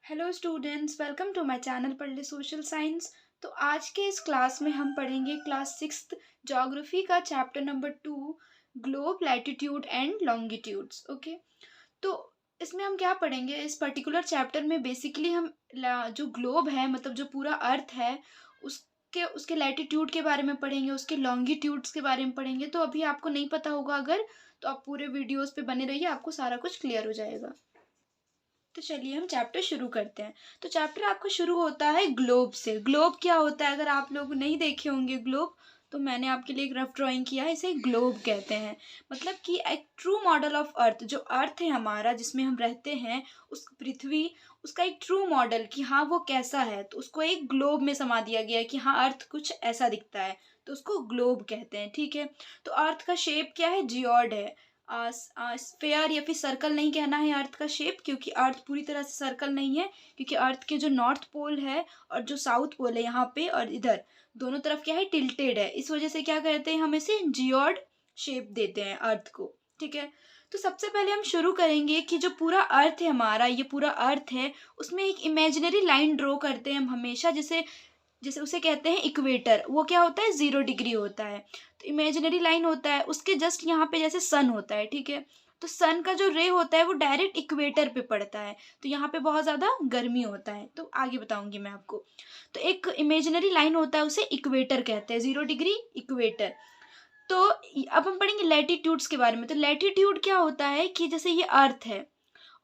Hello students, welcome to my channel पढ़ ले social science. तो आज के इस क्लास में हम पढ़ेंगे क्लास सिक्स्थ ज्योग्राफी का chapter number 2, globe latitude and longitudes. Okay, तो इसमें हम क्या पढ़ेंगे इस पर्टिकुलर चैप्टर में? बेसिकली हम जो ग्लोब है, मतलब जो पूरा अर्थ है, उसके उसके लैटिट्यूड के बारे में पढ़ेंगे, उसके लॉन्गिट्यूड्स के बारे में पढ़ेंगे। तो अभी आपको नहीं पता होगा अगर, तो आप पूरे वीडियोस पे बने रहिए, आपको सारा कुछ क्लियर हो जाएगा। तो चलिए हम चैप्टर शुरू करते हैं। तो चैप्टर आपका शुरू होता है ग्लोब से। ग्लोब क्या होता है? अगर आप लोग नहीं देखे होंगे ग्लोब, तो मैंने आपके लिए एक रफ ड्राइंग किया है। इसे ग्लोब कहते हैं। मतलब कि एक ट्रू मॉडल ऑफ अर्थ, जो अर्थ है हमारा जिसमें हम रहते हैं, उस पृथ्वी, उसका एक ट्रू मॉडल कि हाँ वो कैसा है, तो उसको एक ग्लोब में समा दिया गया है कि हाँ अर्थ कुछ ऐसा दिखता है, तो उसको ग्लोब कहते हैं। ठीक है, तो अर्थ का शेप क्या है? जियोड है। स्फेयर या फिर सर्कल नहीं कहना है अर्थ का शेप, क्योंकि अर्थ पूरी तरह से सर्कल नहीं है, क्योंकि अर्थ के जो नॉर्थ पोल है और जो साउथ पोल है यहाँ पे और इधर दोनों तरफ क्या है? टिल्टेड है। इस वजह से क्या कहते हैं, हम इसे जियोड शेप देते हैं अर्थ को। ठीक है, तो सबसे पहले हम शुरू करेंगे कि जो पूरा अर्थ है हमारा, ये पूरा अर्थ है, उसमें एक इमेजिनरी लाइन ड्रॉ करते हैं हम हमेशा। जैसे जैसे उसे कहते हैं इक्वेटर। वो क्या होता है? 0 डिग्री होता है। तो इमेजिनरी लाइन होता है, उसके जस्ट यहाँ पे जैसे सन होता है। ठीक है, तो सन का जो रे होता है वो डायरेक्ट इक्वेटर पे पड़ता है, तो यहाँ पे बहुत ज़्यादा गर्मी होता है। तो आगे बताऊंगी मैं आपको। तो एक इमेजिनरी लाइन होता है, उसे इक्वेटर कहते हैं, 0 डिग्री इक्वेटर। तो अब हम पढ़ेंगे लैटिट्यूड्स के बारे में। तो लैटिट्यूड क्या होता है कि जैसे ये अर्थ है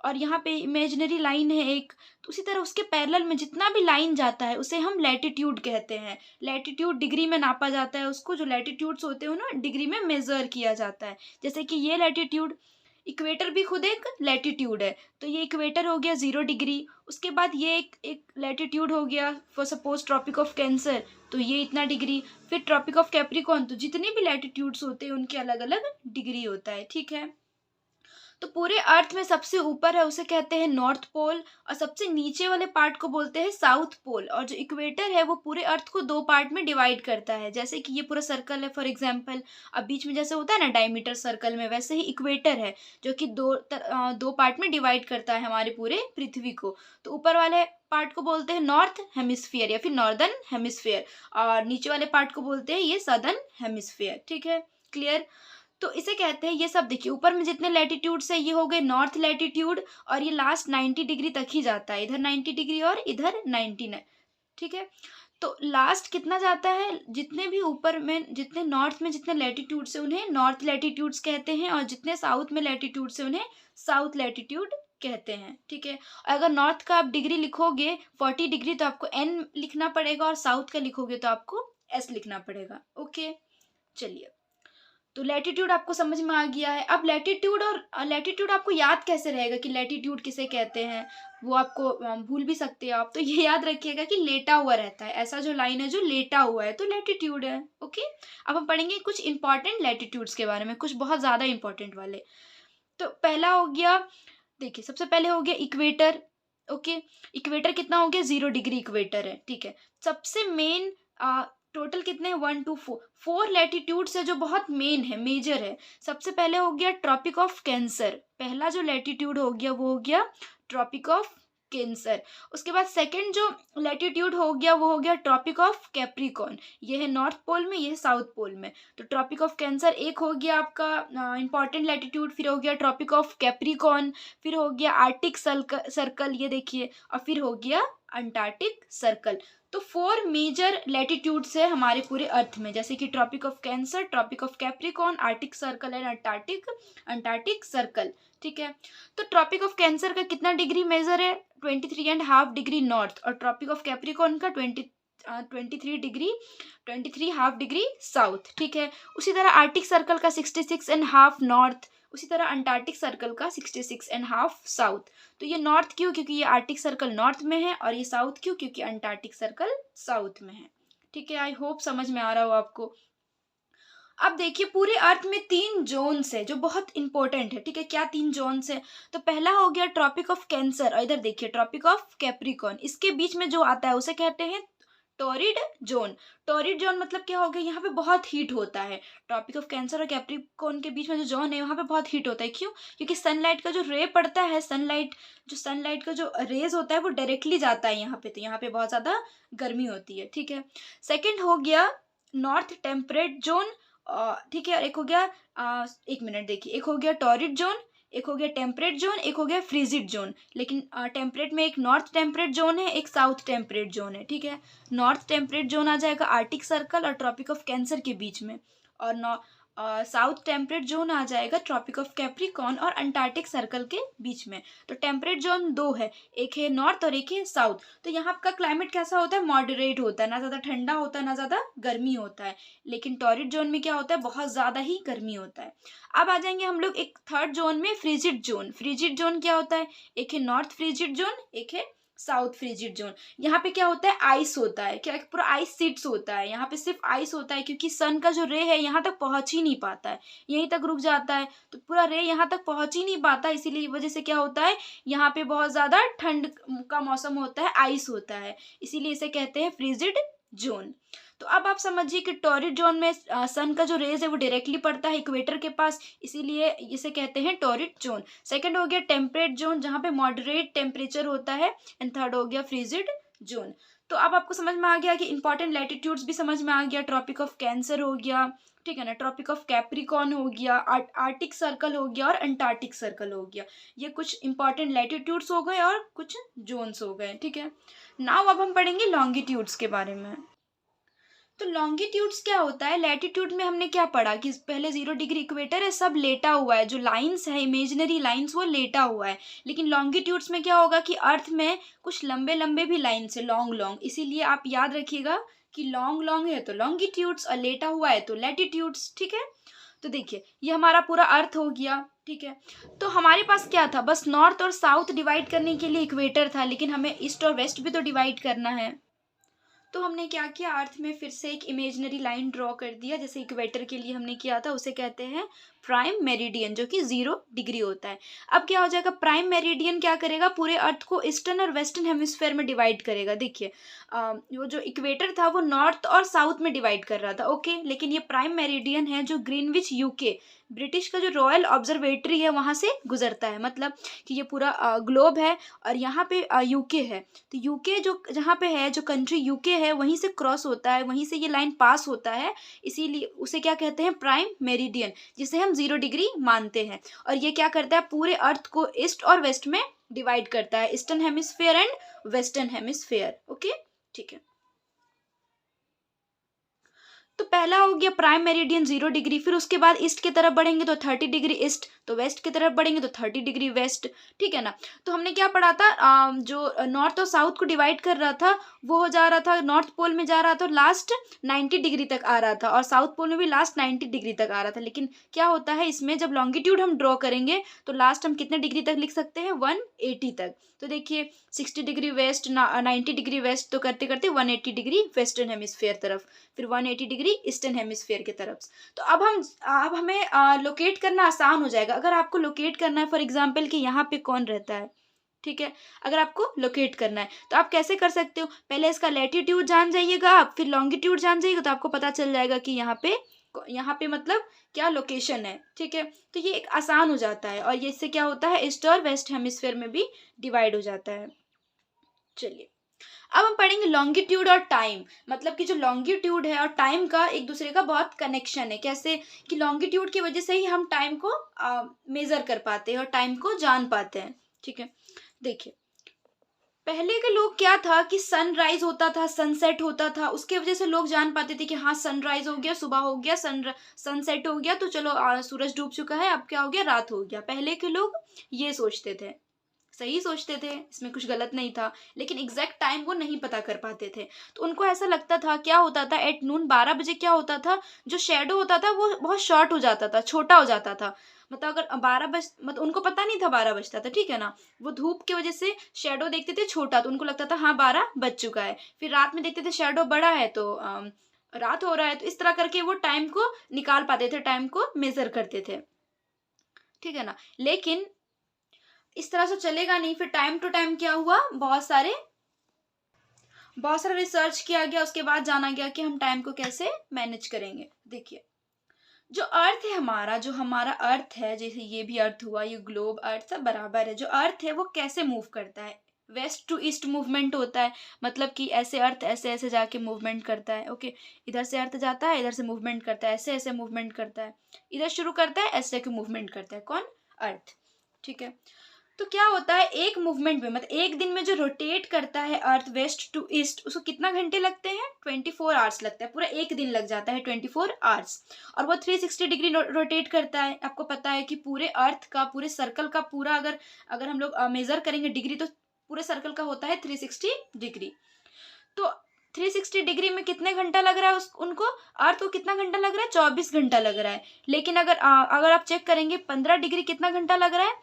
और यहाँ पे इमेजिनरी लाइन है एक, तो उसी तरह उसके पैरेलल में जितना भी लाइन जाता है उसे हम लैटिट्यूड कहते हैं। लैटिट्यूड डिग्री में नापा जाता है उसको, जो लैटिट्यूड्स होते हो ना, डिग्री में मेजर किया जाता है। जैसे कि ये लैटिट्यूड, इक्वेटर भी खुद एक लैटिट्यूड है, तो ये इक्वेटर हो गया 0 डिग्री। उसके बाद ये एक लैटिट्यूड हो गया, for suppose tropic of cancer, तो ये इतना डिग्री। फिर ट्रॉपिक ऑफ कैप्रिकॉर्न, तो जितने भी लैटिट्यूड्स होते हैं उनके अलग अलग डिग्री होता है। ठीक है, तो पूरे अर्थ में सबसे ऊपर है उसे कहते हैं नॉर्थ पोल, और सबसे नीचे वाले पार्ट को बोलते हैं साउथ पोल। और जो इक्वेटर है वो पूरे अर्थ को 2 पार्ट में डिवाइड करता है। जैसे कि ये पूरा सर्कल है फॉर एग्जांपल, अब बीच में जैसे होता है ना डायमीटर सर्कल में, वैसे ही इक्वेटर है जो कि 2 पार्ट में डिवाइड करता है हमारे पूरे पृथ्वी को। तो ऊपर वाले पार्ट को बोलते हैं नॉर्थ हेमिस्फीयर या फिर नॉर्दर्न हेमिस्फीयर, और नीचे वाले पार्ट को बोलते हैं ये सदर्न हेमिस्फीयर। ठीक है, क्लियर? तो इसे कहते हैं, ये सब देखिए ऊपर में जितने लैटिट्यूड्स है ये हो गए नॉर्थ लैटिट्यूड, और ये लास्ट 90 डिग्री तक ही जाता है, इधर 90 डिग्री और इधर 99। ठीक है, तो लास्ट कितना जाता है? जितने भी ऊपर में, जितने नॉर्थ में जितने लैटिट्यूड्स है उन्हें नॉर्थ लैटिट्यूड्स कहते हैं, और जितने साउथ में लैटिट्यूड्स है उन्हें साउथ लैटिट्यूड कहते हैं। ठीक है, और अगर नॉर्थ का आप डिग्री लिखोगे 40 डिग्री, तो आपको एन लिखना पड़ेगा, और साउथ का लिखोगे तो आपको एस लिखना पड़ेगा। ओके, चलिए, तो लैटिट्यूड आपको समझ में आ गया है। अब लैटिट्यूड, और लैटिट्यूड आपको याद कैसे रहेगा कि लैटिट्यूड किसे कहते हैं? वो आपको भूल भी सकते हैं आप, तो ये याद रखिएगा कि लेटा हुआ रहता है, ऐसा जो लाइन है जो लेटा हुआ है तो लैटिट्यूड है। ओके, अब हम पढ़ेंगे कुछ इंपॉर्टेंट लैटिट्यूड्स के बारे में, कुछ बहुत ज़्यादा इंपॉर्टेंट वाले। तो पहला हो गया, देखिए सबसे पहले हो गया इक्वेटर। ओके, इक्वेटर कितना हो गया? 0 डिग्री इक्वेटर है। ठीक है, सबसे मेन, टोटल कितने हैं? 1 to 4, 4 लैटिट्यूड्स है जो बहुत मेन है, मेजर है। सबसे पहले हो गया ट्रॉपिक ऑफ कैंसर, पहला जो लैटिट्यूड हो गया वो हो गया ट्रॉपिक ऑफ कैंसर। उसके बाद सेकंड जो लैटिट्यूड हो गया वो हो गया ट्रॉपिक ऑफ कैप्रिकॉर्न, ये है नॉर्थ पोल में, ये है साउथ पोल में। तो ट्रॉपिक ऑफ कैंसर एक हो गया आपका इंपॉर्टेंट लैटिट्यूड, फिर हो गया ट्रॉपिक ऑफ कैप्रिकॉर्न, फिर हो गया आर्टिक सर्कल, ये देखिए, और फिर हो गया अंटार्कटिक सर्कल। तो 4 मेजर लैटिट्यूड्स है हमारे पूरे अर्थ में, जैसे कि tropic of cancer, tropic of capricorn, arctic circle and antarctic circle. ठीक है, तो ट्रॉपिक ऑफ कैंसर का कितना डिग्री मेजर है? 23.5 डिग्री नॉर्थ, और ट्रॉपिक ऑफ कैप्रिकॉर्न का 23.5 डिग्री साउथ। ठीक है, उसी तरह आर्टिक सर्कल का 66.5 नॉर्थ, उसी तरह अंटार्कटिक सर्कल का 66.5 साउथ। तो ये नॉर्थ क्यों? क्योंकि ये आर्टिक सर्कल नॉर्थ में है, और ये साउथ क्यों? क्योंकि अंटार्कटिक सर्कल साउथ में है। ठीक है, आई होप समझ में आ रहा हो आपको। अब देखिए पूरे अर्थ में 3 जोन्स है जो बहुत इंपॉर्टेंट है। ठीक है, क्या 3 जोन्स है? तो पहला हो गया ट्रॉपिक ऑफ कैंसर, और इधर देखिए ट्रॉपिक ऑफ कैप्रिकॉर्न, इसके बीच में जो आता है उसे कहते हैं टॉरिड जोन। टॉरिड जोन मतलब क्या हो गया, यहाँ पे बहुत हीट होता है। ट्रॉपिक ऑफ कैंसर और कैप्रिकॉर्न के बीच में जो जोन है वहाँ पे बहुत हीट होता है। क्यों? क्योंकि सनलाइट का जो रे पड़ता है, सनलाइट का जो रेज होता है वो डायरेक्टली जाता है यहाँ पे, तो यहाँ पे बहुत ज़्यादा गर्मी होती है। ठीक है। सेकेंड हो गया नॉर्थ टेम्परेट जोन। ठीक है। और एक हो गया एक मिनट देखिए, एक हो गया टॉरिड जोन, एक हो गया टेम्परेट जोन, एक हो गया फ्रीजिड जोन। लेकिन टेम्परेट में एक नॉर्थ टेम्परेट जोन है, एक साउथ टेम्परेट जोन है। ठीक है। नॉर्थ टेम्परेट जोन आ जाएगा आर्टिक सर्कल और ट्रॉपिक ऑफ कैंसर के बीच में, और साउथ टेम्परेट जोन आ जाएगा ट्रॉपिक ऑफ कैप्रिकॉर्न और अंटार्कटिक सर्कल के बीच में। तो टेम्परेट जोन दो है, एक है नॉर्थ और एक है साउथ। तो यहाँ का क्लाइमेट कैसा होता है, मॉडरेट होता है, ना ज़्यादा ठंडा होता है ना ज़्यादा गर्मी होता है। लेकिन टॉरिड जोन में क्या होता है, बहुत ज़्यादा ही गर्मी होता है। अब आ जाएंगे हम लोग एक थर्ड जोन में, फ्रीजिड जोन। फ्रीजिड जोन क्या होता है, एक है नॉर्थ फ्रीजिड जोन, एक है साउथ फ्रीजिड जोन। यहाँ पे क्या होता है, आइस होता है, क्या पूरा आइस सीट्स होता है, यहाँ पे सिर्फ आइस होता है, क्योंकि सन का जो रे है यहाँ तक पहुंच ही नहीं पाता है, यहीं तक रुक जाता है, तो पूरा रे यहाँ तक पहुंच ही नहीं पाता। इसीलिए वजह से क्या होता है, यहाँ पे बहुत ज्यादा ठंड का मौसम होता है, आइस होता है, इसीलिए इसे कहते हैं फ्रीजिड जोन। तो अब आप समझिए कि टॉरिड जोन में सन का जो रेज है वो डायरेक्टली पड़ता है इक्वेटर के पास, इसीलिए इसे कहते हैं टॉरिड जोन। सेकंड हो गया टेम्परेट जोन, जहाँ पे मॉडरेट टेम्परेचर होता है, एंड थर्ड हो गया फ्रीजिड जोन। तो अब आपको समझ में आ गया कि इंपॉर्टेंट लैटिट्यूड्स भी समझ में आ गया, ट्रॉपिक ऑफ कैंसर हो गया, ठीक है ना, ट्रॉपिक ऑफ कैप्रिकॉर्न हो गया, आर्टिक सर्कल हो गया और अंटार्कटिक सर्कल हो गया। ये कुछ इंपॉर्टेंट लैटिट्यूड्स हो गए और कुछ जोन्स हो गए। ठीक है। नाउ अब हम पढ़ेंगे लॉन्गिट्यूड्स के बारे में। तो लॉन्गिट्यूड्स क्या होता है, लैटिट्यूड में हमने क्या पढ़ा कि पहले 0 डिग्री इक्वेटर है, सब लेटा हुआ है, जो लाइंस है इमेजिनरी लाइंस वो लेटा हुआ है। लेकिन लॉन्गिट्यूड्स में क्या होगा कि अर्थ में कुछ लंबे लंबे भी लाइन्स है, लॉन्ग लॉन्ग, इसीलिए आप याद रखिएगा कि लॉन्ग लॉन्ग है तो लॉन्गिट्यूड्स और लेटा हुआ है तो लैटिट्यूड्स। ठीक है। तो देखिए ये हमारा पूरा अर्थ हो गया। ठीक है। तो हमारे पास क्या था, बस नॉर्थ और साउथ डिवाइड करने के लिए इक्वेटर था, लेकिन हमें ईस्ट और वेस्ट भी तो डिवाइड करना है। तो हमने क्या किया, अर्थ में फिर से एक इमेजिनरी लाइन ड्रॉ कर दिया, जैसे इक्वेटर के लिए हमने किया था, उसे कहते हैं प्राइम मेरिडियन, जो कि 0 डिग्री होता है। अब क्या हो जाएगा, प्राइम मेरिडियन क्या करेगा, पूरे अर्थ को ईस्टर्न और वेस्टर्न हेमिस्फेयर में डिवाइड करेगा। देखिए वो जो इक्वेटर था वो नॉर्थ और साउथ में डिवाइड कर रहा था, ओके, लेकिन ये प्राइम मेरिडियन है जो ग्रीनविच यूके, ब्रिटिश का जो रॉयल ऑब्जर्वेटरी है वहाँ से गुजरता है। मतलब कि ये पूरा ग्लोब है और यहाँ पे यूके है, तो यूके जो जहाँ पे है, जो कंट्री यूके है वहीं से क्रॉस होता है, वहीं से ये लाइन पास होता है, इसीलिए उसे क्या कहते हैं, प्राइम मेरिडियन, जिसे हम 0 डिग्री मानते हैं। और ये क्या करता है, पूरे अर्थ को ईस्ट और वेस्ट में डिवाइड करता है, eastern hemisphere and western hemisphere. Okay, ठीक है। तो पहला हो गया प्राइम मेरिडियन 0 डिग्री, फिर उसके बाद ईस्ट की तरफ बढ़ेंगे तो 30 डिग्री ईस्ट, तो वेस्ट की तरफ बढ़ेंगे तो 30 डिग्री वेस्ट। ठीक है ना। तो हमने क्या पढ़ा था, जो नॉर्थ और साउथ को डिवाइड कर रहा था वो हो जा रहा था, नॉर्थ पोल में जा रहा था लास्ट 90 डिग्री तक आ रहा था, और साउथ पोल में भी लास्ट 90 डिग्री तक आ रहा था। लेकिन क्या होता है इसमें, जब लॉन्गिट्यूड हम ड्रॉ करेंगे तो लास्ट हम कितने डिग्री तक लिख सकते हैं, 180 तक। तो देखिए 60 डिग्री वेस्ट, 90 डिग्री वेस्ट, तो करते करते 180 डिग्री वेस्टर्न हेमिस्फेयर तरफ, फिर 180 डिग्री ईस्टर्न हेमिस्फेयर की तरफ। तो अब हमें लोकेट करना आसान हो जाएगा। अगर आपको लोकेट करना है, फॉर एग्जांपल कि यहाँ पे कौन रहता है, ठीक है, अगर आपको लोकेट करना है तो आप कैसे कर सकते हो, पहले इसका लैटिट्यूड जान जाइएगा आप, फिर लॉन्गिट्यूड जान जाइएगा, तो आपको पता चल जाएगा कि यहाँ पे मतलब क्या लोकेशन है। ठीक है। तो ये एक आसान हो जाता है, और ये इससे क्या होता है, ईस्ट और वेस्ट हेमिस्फेयर में भी डिवाइड हो जाता है। चलिए अब हम पढ़ेंगे लॉन्गिट्यूड और टाइम। मतलब कि जो लॉन्गिट्यूड है और टाइम का एक दूसरे का बहुत कनेक्शन है, कैसे कि लॉन्गिट्यूड की वजह से ही हम टाइम को मेजर कर पाते हैं और टाइम को जान पाते हैं। ठीक है। देखिए पहले के लोग क्या था कि सनराइज होता था, सनसेट होता था, उसके वजह से लोग जान पाते थे कि हाँ सनराइज हो गया, सुबह हो गया, सनसेट हो गया, तो चलो सूरज डूब चुका है, अब क्या हो गया, रात हो गया। पहले के लोग ये सोचते थे, सही सोचते थे, इसमें कुछ गलत नहीं था, लेकिन एग्जैक्ट टाइम वो नहीं पता कर पाते थे। तो उनको ऐसा लगता था, क्या होता था, एट नून 12 बजे क्या होता था, जो शेडो होता था वो बहुत शॉर्ट हो जाता था, छोटा हो जाता था। मतलब अगर 12 बज, मतलब उनको पता नहीं था 12 बजता था, ठीक है ना, वो धूप की वजह से शेडो देखते थे छोटा, तो उनको लगता था हाँ 12 बज चुका है। फिर रात में देखते थे शेडो बड़ा है तो रात हो रहा है, तो इस तरह करके वो टाइम को निकाल पाते थे, टाइम को मेजर करते थे। ठीक है ना। लेकिन इस तरह से चलेगा नहीं, फिर टाइम टू टाइम क्या हुआ, बहुत सारा रिसर्च किया गया, उसके बाद जाना गया कि हम टाइम को कैसे मैनेज करेंगे। देखिए, जो अर्थ है हमारा, जो हमारा अर्थ है, जैसे ये भी अर्थ हुआ, ये ग्लोब अर्थ सब बराबर है। जो अर्थ है वो कैसे मूव करता है, वेस्ट टू ईस्ट मूवमेंट होता है। मतलब कि ऐसे अर्थ ऐसे ऐसे जाके मूवमेंट करता है। ओके, इधर से अर्थ जाता है, इधर से मूवमेंट करता है, ऐसे ऐसे मूवमेंट करता है, इधर शुरू करता है, ऐसे जाके मूवमेंट करता है। कौन? अर्थ। ठीक है। तो क्या होता है, एक मूवमेंट में मतलब एक दिन में जो रोटेट करता है अर्थ वेस्ट टू ईस्ट, उसको कितना घंटे लगते हैं? 24 आवर्स लगता है। पूरा एक दिन लग जाता है 24 आवर्स। और वो 360 डिग्री रोटेट करता है। आपको पता है कि पूरे अर्थ का, पूरे सर्कल का पूरा अगर अगर हम लोग मेजर करेंगे डिग्री, तो पूरे सर्कल का होता है 360 डिग्री। तो 360 डिग्री में कितने घंटा लग रहा है उनको? अर्थ को कितना घंटा लग रहा है? 24 घंटा लग रहा है। लेकिन अगर आप चेक करेंगे 15 डिग्री कितना घंटा लग रहा है?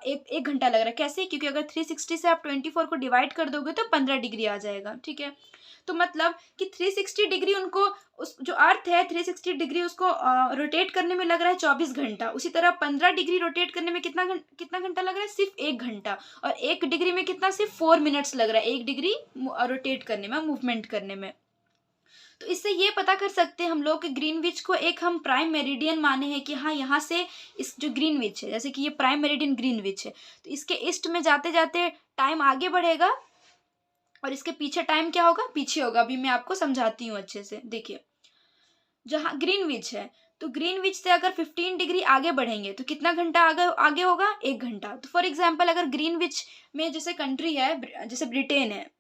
एक घंटा लग रहा है। कैसे? क्योंकि अगर 360 से आप 24 को डिवाइड कर दोगे तो 15 डिग्री आ जाएगा। ठीक है। तो मतलब कि 360 डिग्री उनको, उस जो अर्थ है 360 डिग्री उसको रोटेट करने में लग रहा है 24 घंटा। उसी तरह 15 डिग्री रोटेट करने में कितना घंटा लग रहा है? सिर्फ 1 घंटा। और 1 डिग्री में कितना? सिर्फ 4 मिनट्स लग रहा है 1 डिग्री रोटेट करने में, मूवमेंट करने में। तो इससे ये पता कर सकते हैं हम लोग कि ग्रीनविच को एक हम प्राइम मेरिडियन माने हैं कि हाँ, यहाँ से इस जो ग्रीनविच है, जैसे कि ये प्राइम मेरिडियन ग्रीनविच है, तो इसके ईस्ट में जाते जाते टाइम आगे बढ़ेगा और इसके पीछे टाइम क्या होगा? पीछे होगा। अभी मैं आपको समझाती हूँ अच्छे से। देखिए, जहाँ ग्रीनविच है, तो ग्रीनविच से अगर 15 डिग्री आगे बढ़ेंगे तो कितना घंटा आगे आगे होगा? 1 घंटा। तो फॉर एग्जाम्पल अगर ग्रीनविच में जैसे कंट्री है, जैसे ब्रिटेन है,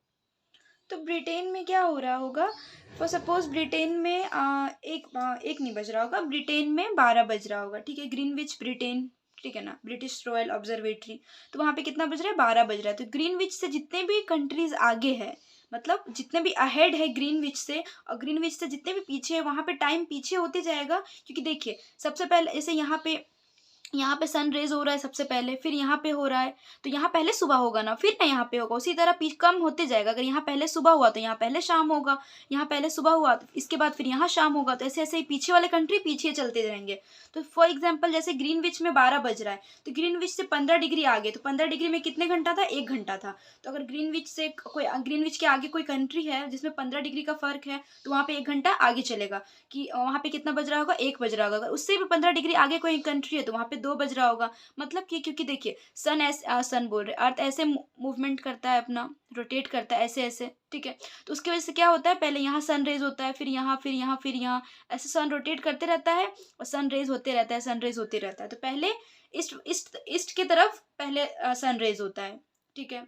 तो ब्रिटेन में क्या हो रहा होगा? फॉर सपोज ब्रिटेन में एक नहीं बज रहा होगा, ब्रिटेन में 12 बज रहा होगा। ठीक है, ग्रीनविच ब्रिटेन, ठीक है ना, ब्रिटिश रॉयल ऑब्जर्वेटरी। तो वहाँ पे कितना बज रहा है? 12 बज रहा है। तो ग्रीनविच से जितने भी कंट्रीज आगे है, मतलब जितने भी अहेड है ग्रीनविच से, और ग्रीनविच से जितने भी पीछे है, वहाँ पे टाइम पीछे होते जाएगा। क्योंकि देखिए, सबसे पहले जैसे यहाँ पे सन रेज हो रहा है सबसे पहले, फिर यहाँ पे हो रहा है, तो यहाँ पहले सुबह होगा ना, फिर ना यहाँ पे होगा। उसी तरह कम होते जाएगा। अगर यहाँ पहले सुबह हुआ तो यहाँ पहले शाम होगा, यहाँ पहले सुबह हुआ तो इसके बाद फिर यहाँ शाम होगा। तो ऐसे ऐसे ही पीछे वाले कंट्री पीछे चलते जाएंगे। तो फॉर एग्जाम्पल जैसे ग्रीनविच में 12 बज रहा है, तो ग्रीनविच से 15 डिग्री आगे, तो 15 डिग्री में कितने घंटा था? 1 घंटा था। तो अगर ग्रीनविच के आगे कोई कंट्री है जिसमें 15 डिग्री का फर्क है, तो वहाँ पे 1 घंटा आगे चलेगा कि वहाँ पे कितना बज रहा होगा? 1 बज रहा होगा। अगर उससे भी 15 डिग्री आगे कोई कंट्री है तो वहाँ पे 2 बज रहा होगा। मतलब कि क्योंकि देखिए, सन बोल रहे, अर्थ ऐसे मूवमेंट करता है, अपना रोटेट करता है ऐसे ऐसे। ठीक है, तो उसकी वजह से क्या होता है, पहले यहाँ सन रेज होता है, फिर यहाँ, फिर यहाँ, फिर यहाँ, ऐसे सन रोटेट करते रहता है और सन रेज होते रहता है, सन रेज होते रहता है। तो पहले ईस्ट ईस्ट ईस्ट की तरफ पहले सन रेज होता है। ठीक है,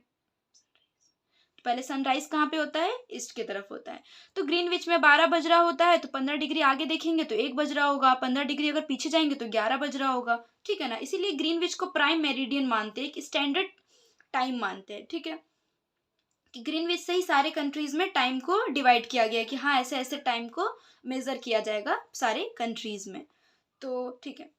पहले सनराइज कहाँ पे होता है? ईस्ट की तरफ होता है। तो ग्रीनविच में 12 बज रहा होता है, तो 15 डिग्री आगे देखेंगे तो 1 बज रहा होगा, 15 डिग्री अगर पीछे जाएंगे तो 11 बज रहा होगा। ठीक है ना, इसीलिए ग्रीनविच को प्राइम मेरिडियन मानते हैं, कि स्टैंडर्ड टाइम मानते हैं। ठीक है, कि ग्रीनविच से ही सारे कंट्रीज में टाइम को डिवाइड किया गया है कि हाँ, ऐसे ऐसे टाइम को मेजर किया जाएगा सारे कंट्रीज में। तो ठीक है,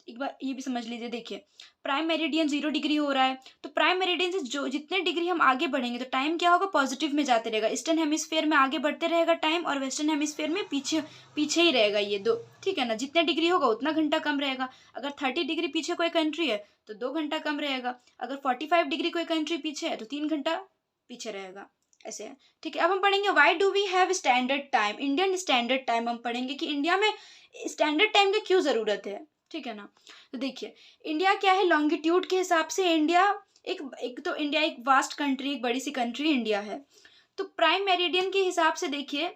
एक बार ये भी समझ लीजिए। देखिए, प्राइम मेरिडियन 0 डिग्री हो रहा है, तो प्राइम मेरिडियन से जो जितने डिग्री हम आगे बढ़ेंगे तो टाइम क्या होगा? पॉजिटिव में जाते रहेगा। ईस्टर्न हेमिस्फेयर में आगे बढ़ते रहेगा टाइम, और वेस्टर्न हेमिस्फेयर में पीछे पीछे ही रहेगा ये दो। ठीक है ना, जितने डिग्री होगा उतना घंटा कम रहेगा। अगर 30 डिग्री पीछे कोई कंट्री है तो 2 घंटा कम रहेगा। अगर 45 डिग्री कोई कंट्री पीछे है तो 3 घंटा पीछे रहेगा। ऐसे है। ठीक है, अब हम पढ़ेंगे why do we have standard time, Indian standard time. हम पढ़ेंगे कि इंडिया में स्टैंडर्ड टाइम की क्यों जरूरत है। ठीक है ना, तो देखिए, इंडिया क्या है, लॉन्गिट्यूड के हिसाब से इंडिया इंडिया एक वास्ट कंट्री, एक बड़ी सी कंट्री इंडिया है। तो प्राइम मेरिडियन के हिसाब से देखिए,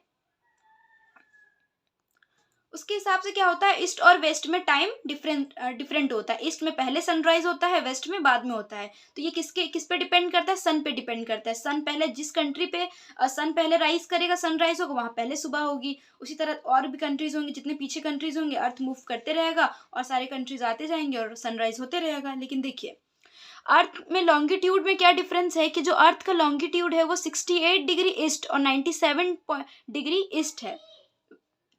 उसके हिसाब से क्या होता है, ईस्ट और वेस्ट में टाइम डिफरेंट होता है। ईस्ट में पहले सनराइज होता है, वेस्ट में बाद में होता है। तो ये किस पे डिपेंड करता है? सन पे डिपेंड करता है। सन पहले जिस कंट्री पे सन पहले राइज करेगा, सनराइज होगा, वहाँ पहले सुबह होगी। उसी तरह और भी कंट्रीज होंगे, जितने पीछे कंट्रीज होंगे, अर्थ मूव करते रहेगा और सारे कंट्रीज आते जाएंगे और सनराइज होते रहेगा। लेकिन देखिए, अर्थ में लॉन्गिट्यूड में क्या डिफरेंस है कि जो अर्थ का लॉन्गिट्यूड है वो 68 डिग्री ईस्ट और 97 डिग्री ईस्ट है।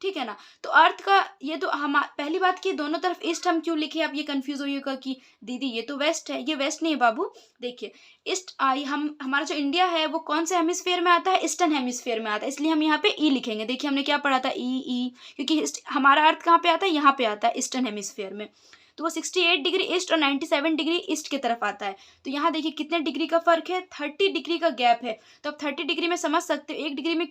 ठीक है ना, तो अर्थ का ये तो हम पहली बात की दोनों तरफ ईस्ट हम क्यों लिखे? आप ये कंफ्यूज होइएगा कि दीदी ये तो वेस्ट है। ये वेस्ट नहीं है बाबू। देखिए, ईस्ट हम हमारा जो इंडिया है वो कौन से हेमिस्फेयर में आता है? ईस्टर्न हेमिस्फेयर में आता है, इसलिए हम यहाँ पे ई लिखेंगे। देखिए, हमने क्या पढ़ा था? ई ई, क्योंकि हमारा अर्थ कहाँ पे आता है? यहाँ पे आता है, ईस्टर्न हेमिस्फेयर में। तो वो 68 डिग्री ईस्ट और 97 डिग्री ईस्ट की तरफ आता है। तो यहाँ देखिए कितने डिग्री का फ़र्क है, 30 डिग्री का गैप है। तो अब 30 डिग्री में समझ सकते हो 1 डिग्री में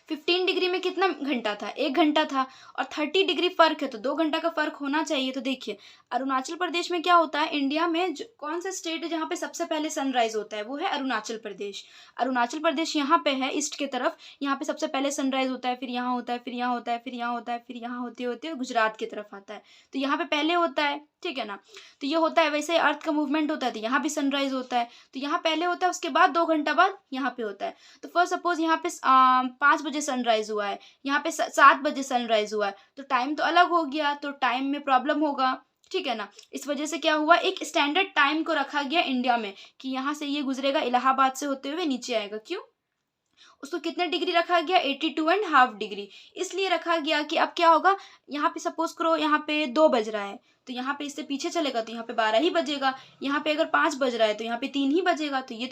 15 डिग्री में कितना घंटा था, 1 घंटा था, और 30 डिग्री फ़र्क है तो 2 घंटा का फ़र्क होना चाहिए। तो देखिए अरुणाचल प्रदेश में क्या होता है, इंडिया में कौन सा स्टेट है जहाँ पे सबसे पहले सनराइज़ होता है, वो है अरुणाचल प्रदेश। अरुणाचल प्रदेश यहाँ पे है ईस्ट की तरफ, यहाँ पे सबसे पहले सनराइज़ होता है, फिर यहाँ होता है, फिर यहाँ होता है, फिर यहाँ होता है, फिर यहाँ होते होते गुजरात की तरफ आता है। तो यहाँ पे पहले होता है, ठीक है ना। तो ये होता है, वैसे अर्थ का मूवमेंट होता है तो यहाँ भी सनराइज़ होता है, तो यहाँ पहले होता है, उसके बाद 2 घंटा बाद यहाँ पे होता है। तो फर्स्ट सपोज यहाँ पे 5 बजे सनराइज हुआ है, यहाँ पे 7 बजे सनराइज हुआ है, तो टाइम तो अलग हो गया, तो टाइम में प्रॉब्लम होगा, ठीक है ना। इस वजह से क्या हुआ, एक स्टैंडर्ड टाइम को रखा गया इंडिया में कि यहाँ से ये गुजरेगा, इलाहाबाद से होते हुए नीचे आएगा। क्यों, उसको कितने डिग्री रखा गया, 82.5 डिग्री। इसलिए रखा गया कि अब क्या होगा, यहाँ पे सपोज करो यहाँ पे 2 बज रहा है, तो यहाँ पे इससे पीछे चलेगा तो यहाँ पे 12 ही बजेगा, यहाँ पे अगर 5 बज रहा है तो यहाँ पे 3 ही बजेगा। तो ये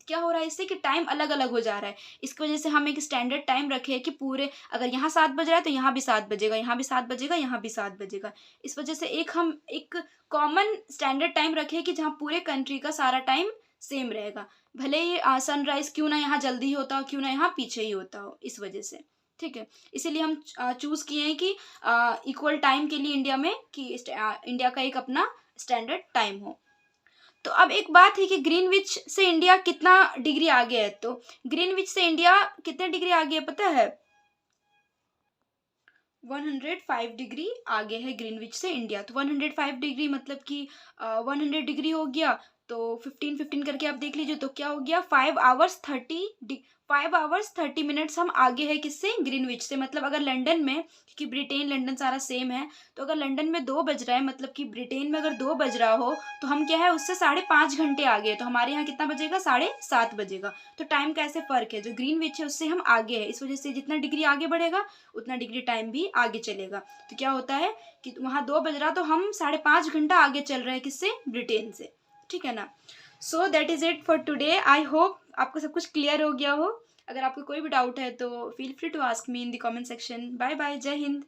क्या हो रहा है इससे कि टाइम अलग अलग हो जा रहा है। इसकी वजह से हम एक स्टैंडर्ड टाइम रखे कि पूरे, अगर यहाँ 7 बज रहा है तो यहाँ भी 7 बजेगा, यहाँ भी 7 बजेगा, यहाँ भी 7 बजेगा। इस वजह से हम एक कॉमन स्टैंडर्ड टाइम रखे कि जहाँ पूरे कंट्री का सारा टाइम सेम रहेगा, भले ही सनराइज क्यों ना यहाँ जल्दी ही होता हो, क्यों ना यहाँ पीछे ही होता हो, इस वजह से, ठीक है। इसीलिए हम चूज़ किए हैं कि इक्वल टाइम के लिए इंडिया में, कि इंडिया का एक अपना स्टैंडर्ड टाइम हो। तो अब एक बात है कि ग्रीनविच से इंडिया कितना डिग्री आगे है, तो ग्रीनविच से इंडिया कितने डिग्री आगे है पता है, 105 डिग्री आगे है ग्रीनविच से इंडिया। तो 105 डिग्री मतलब कि 100 डिग्री हो गया, तो 15 करके आप देख लीजिए, तो क्या हो गया, 5 आवर्स 30 मिनट्स हम आगे है किससे, ग्रीनविच से। मतलब अगर लंदन में, क्योंकि ब्रिटेन लंदन सारा सेम है, तो अगर लंदन में 2 बज रहा है, मतलब कि ब्रिटेन में अगर 2 बज रहा हो, तो हम क्या है उससे 5.5 घंटे आगे है, तो हमारे यहाँ कितना बजेगा, 7:30 बजेगा। तो टाइम का ऐसे फ़र्क है, जो ग्रीनविच है उससे हम आगे है, इस वजह से जितना डिग्री आगे बढ़ेगा उतना डिग्री टाइम भी आगे चलेगा। तो क्या होता है कि वहाँ 2 बज रहा तो हम 5.5 घंटा आगे चल रहे हैं किससे, ब्रिटेन से, ठीक है ना। So that is it for today. I hope आपको सब कुछ क्लियर हो गया हो। अगर आपको कोई भी डाउट है तो feel free to ask me in the comment section. Bye bye, जय हिंद।